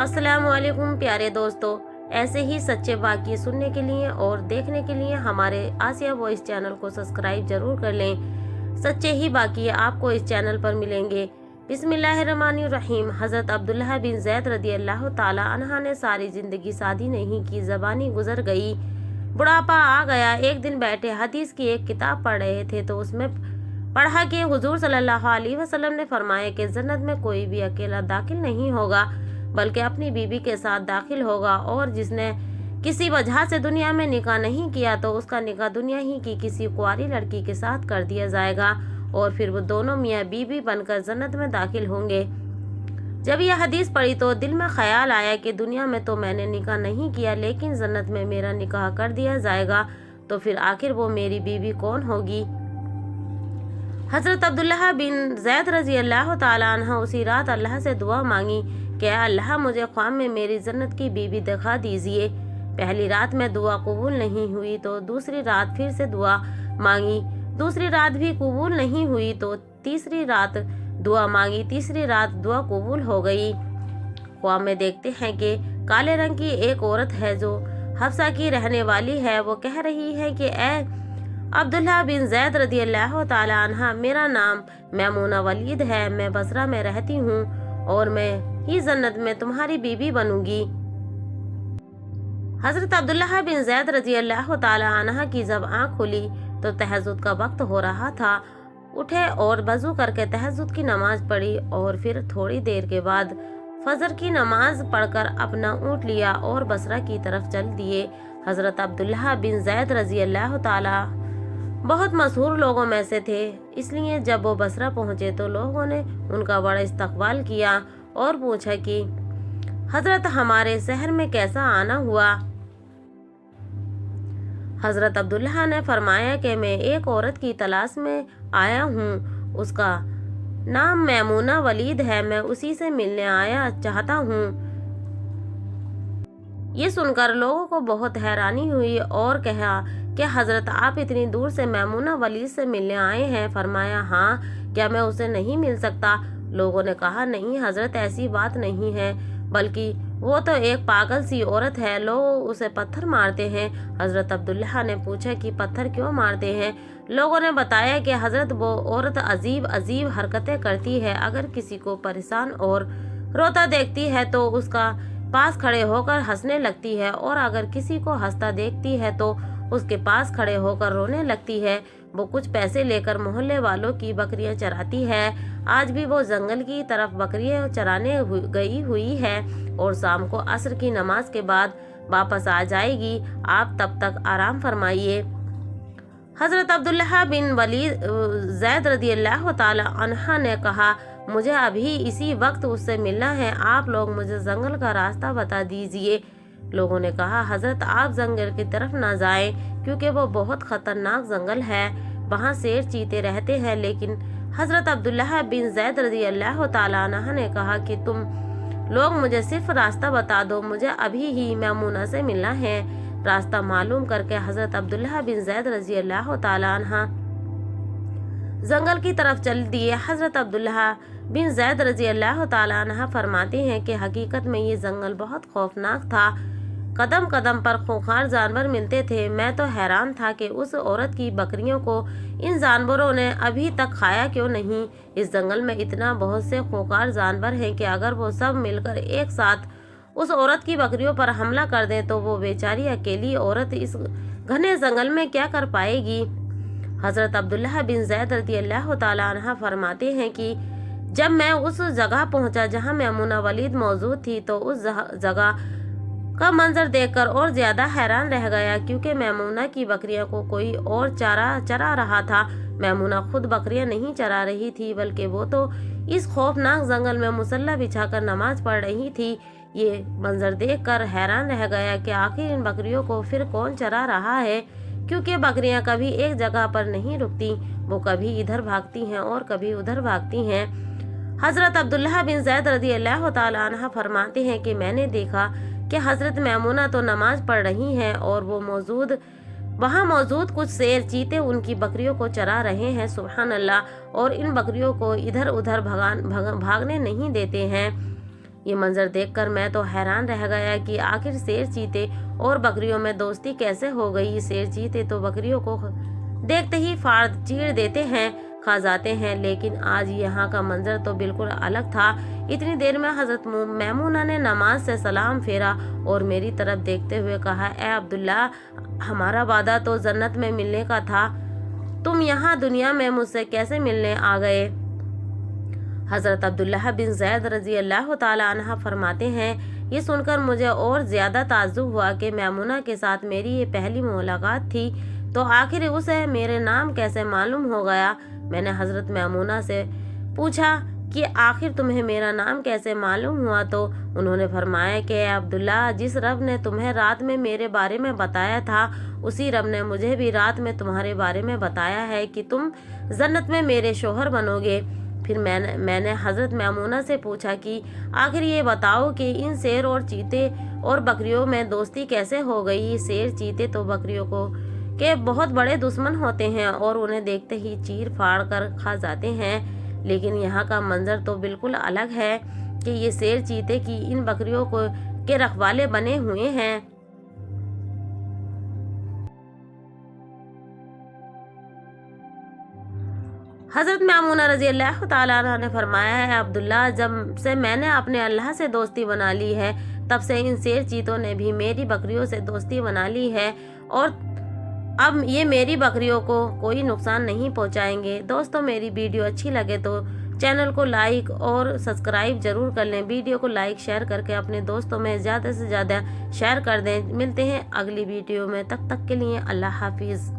अस्सलाम वालेकुम प्यारे दोस्तों, ऐसे ही सच्चे वाक़ये सुनने के लिए और देखने के लिए हमारे आसिया वॉइस चैनल को सब्सक्राइब जरूर कर लें। सच्चे ही वाक़ये आपको इस चैनल पर मिलेंगे। बिस्मिल्लाहिर्रहमानिर्रहीम। हज़रत अब्दुल्लाह बिन ज़ैद रदी अल्लाह ताला अन्हा ने सारी ज़िंदगी शादी नहीं की, ज़बानी गुजर गई, बुढ़ापा आ गया। एक दिन बैठे हदीस की एक किताब पढ़ रहे थे तो उसमें पढ़ा कि हुजूर सल्लल्लाहु अलैहि वसल्लम ने फरमाया कि जन्नत में कोई भी अकेला दाखिल नहीं होगा बल्कि अपनी बीबी के साथ दाखिल होगा, और जिसने किसी वजह से दुनिया में निकाह नहीं किया तो उसका निकाह दुनिया ही की किसी कुंवारी लड़की के साथ कर दिया जाएगा और फिर वो दोनों मियाँ बीबी बनकर जन्नत में दाखिल होंगे। जब यह हदीस पढ़ी तो दिल में ख्याल आया कि दुनिया में तो मैंने निकाह नहीं किया, लेकिन जन्नत में मेरा निकाह कर दिया जाएगा तो फिर आखिर वो मेरी बीबी कौन होगी। हज़रत अब्दुल्लाह बिन ज़ैद रज़ी अल्लाह ताला अन्हा उसी रात अल्लाह से दुआ मांगी कि अल्लाह मुझे ख्वाब में मेरी जन्नत की बीबी दिखा दीजिए। पहली रात में दुआ कबूल नहीं हुई तो दूसरी रात फिर से दुआ मांगी, दूसरी रात भी कबूल नहीं हुई तो तीसरी रात दुआ मांगी, तीसरी रात दुआ कबूल हो गई। ख्वाब में देखते हैं कि काले रंग की एक औरत है जो हफ्सा की रहने वाली है। वो कह रही है कि ए अब्दुल्लाह बिन ज़ैद रदी अल्लाह ताला अन्हा, मेरा नाम मैमूना वलीद है, मैं बसरा में रहती हूँ और मैं ही जन्नत में तुम्हारी बीबी बनूंगी। हजरत अब्दुल्लाह बिन ज़ैद रजी अल्लाह ताला अन्हा की जब आँख खुली तो तहज्जुद का वक्त हो रहा था। उठे और वजू करके तहज्जुद की नमाज पढ़ी और फिर थोड़ी देर के बाद फजर की नमाज पढ़कर अपना ऊँट लिया और बसरा की तरफ चल दिए। हजरत अब्दुल्लाह बिन ज़ैद रजी अल्लाह ताला बहुत मशहूर लोगों में से थे, इसलिए जब वो बसरा पहुंचे तो लोगों ने उनका बड़ा इस्तकबाल किया और पूछा कि हजरत हमारे शहर में कैसा आना हुआ। हजरत अब्दुल्लाह ने फरमाया कि मैं एक औरत की तलाश में आया हूँ, उसका नाम मैमूना वलीद है, मैं उसी से मिलने आया चाहता हूँ। ये सुनकर लोगों को बहुत हैरानी हुई और कहा कि हजरत आप इतनी दूर से मैमूना वलीद से मिलने आए हैं। फरमाया हाँ, क्या मैं उसे नहीं मिल सकता। लोगों ने कहा नहीं हजरत, ऐसी बात नहीं है, बल्कि वो तो एक पागल सी औरत है, लोग उसे पत्थर मारते हैं। हजरत अब्दुल्लाह ने पूछा कि पत्थर क्यों मारते हैं। लोगों ने बताया कि हजरत वो औरत अजीब अजीब हरकतें करती है, अगर किसी को परेशान और रोता देखती है तो उसका पास खड़े होकर हंसने लगती है, और अगर किसी को हंसता देखती है तो उसके पास खड़े होकर रोने लगती है। वो कुछ पैसे लेकर मोहल्ले वालों की बकरियां चराती है। आज भी वो जंगल की तरफ बकरियां चराने गई हुई है और शाम को असर की नमाज के बाद वापस आ जाएगी। आप तब तक आराम फरमाइए। हजरत अब्दुल्लाह बिन वलीद ज़ैद रदी अल्लाह ताला अन्हा ने कहा, मुझे अभी इसी वक्त उससे मिलना है, आप लोग मुझे जंगल का रास्ता बता दीजिए। लोगों ने कहा हजरत आप जंगल की तरफ ना जाएं, क्योंकि वो बहुत खतरनाक जंगल है, वहाँ शेर चीते रहते हैं। लेकिन हजरत अब्दुल्लाह बिन ज़ैद रज़ी अल्लाह ताला अन्हा ने कहा कि तुम लोग मुझे सिर्फ रास्ता बता दो, मुझे अभी ही मैमूना से मिलना है। रास्ता मालूम करके हजरत अब्दुल्लाह बिन ज़ैद रज़ी अल्लाह ताला अन्हा जंगल की तरफ चल दिए। हजरत अब्दुल्लाह बिन ज़ैद रज़ी अल्लाह ताला अन्हा फरमाते हैं कि हकीकत में ये जंगल बहुत खौफनाक था, कदम कदम पर खूंखार जानवर मिलते थे। मैं तो हैरान था कि उस औरत की बकरियों को इन जानवरों ने अभी तक खाया क्यों नहीं। इस जंगल में इतना बहुत से खूंखार जानवर हैं कि अगर वो सब मिलकर एक साथ उस औरत की बकरियों पर हमला कर दें तो वो बेचारी अकेली औरत इस घने जंगल में क्या कर पाएगी। हजरत अब्दुल्लाह बिन ज़ैद रज़ी अल्लाह ताला अन्हा फरमाते हैं कि जब मैं उस जगह पहुंचा जहां मैमूना वलीद मौजूद थी तो उस जगह का मंजर देखकर और ज्यादा हैरान रह गया, क्योंकि मैमूना की बकरियों को कोई और चरा रहा था। मैमूना खुद बकरियां नहीं चरा रही थी, बल्कि वो तो इस खौफनाक जंगल में मुसल्ला बिछाकर नमाज पढ़ रही थी। ये मंजर देखकर हैरान रह गया कि आखिर इन बकरियों को फिर कौन चरा रहा है, क्योंकि बकरियां कभी एक जगह पर नहीं रुकती, वो कभी इधर भागती हैं और कभी उधर भागती हैं। हजरत अब्दुल्लाह बिन ज़ैद रज़ी अल्लाह ताला अन्हा फरमाते हैं कि मैंने देखा कि हजरत मैमूना तो नमाज पढ़ रही हैं और वो वहाँ मौजूद कुछ शेर चीते उनकी बकरियों को चरा रहे हैं। सुभान अल्लाह, और इन बकरियों को इधर उधर भागने नहीं देते हैं। یہ منظر دیکھ کر میں تو حیران رہ گیا کہ آخر شیر چیتے اور بکریوں میں دوستی کیسے ہو گئی۔ شیر چیتے تو بکریوں کو دیکھتے ہی پھاڑ چیڑ دیتے ہیں، کھا جاتے ہیں، لیکن آج یہاں کا منظر تو بالکل الگ تھا۔ اتنی دیر میں حضرت میمونہ نے نماز سے سلام پھیرا اور میری طرف دیکھتے ہوئے کہا، اے عبداللہ، ہمارا وعدہ تو جنت میں ملنے کا تھا، تم یہاں دنیا میں مجھ سے کیسے ملنے آ گئے؟ حضرت عبداللہ بن زید رضی اللہ تعالی عنہ فرماتے ہیں، یہ سن کر مجھے اور زیادہ تعجب ہوا کہ میمونہ کے ساتھ میری یہ پہلی ملاقات تھی، تو آخر اسے میرے نام کیسے معلوم ہو گیا؟ میں نے حضرت میمونہ سے پوچھا کہ آخر تمہیں میرا نام کیسے معلوم ہوا؟ تو انہوں نے فرمایا کہ اے عبداللہ، جس رب نے تمہیں رات میں میرے بارے میں بتایا تھا، اسی رب نے مجھے بھی رات میں تمہارے بارے میں بتایا ہے کہ تم جنت میں میرے شوہر بنو گے۔ پھر میں نے حضرت میمونہ سے پوچھا کہ آخر یہ بتاؤ کہ ان شیر اور چیتے اور بکریوں میں دوستی کیسے ہو گئی؟ شیر چیتے تو بکریوں کے بہت بڑے دشمن ہوتے ہیں اور انہیں دیکھتے ہی چیر پھاڑ کر کھا جاتے ہیں، لیکن یہاں کا منظر تو بالکل الگ ہے کہ یہ شیر چیتے کی ان بکریوں کے رکھوالے بنے ہوئے ہیں۔ حضرت میمونہ رضی اللہ تعالیٰ عنہ نے فرمایا، ہے عبداللہ، جب سے میں نے اپنے اللہ سے دوستی بنا لی ہے، تب سے ان شیر چیتوں نے بھی میری بکریوں سے دوستی بنا لی ہے، اور اب یہ میری بکریوں کو کوئی نقصان نہیں پہنچائیں گے۔ دوستو، میری ویڈیو اچھی لگے تو چینل کو لائک اور سبسکرائب ضرور کر لیں۔ ویڈیو کو لائک شیئر کر کے اپنے دوستوں میں زیادہ سے زیادہ شیئر کر دیں۔ ملتے ہیں اگلی ویڈیو میں، تب تک کے لیے اللہ حافظ۔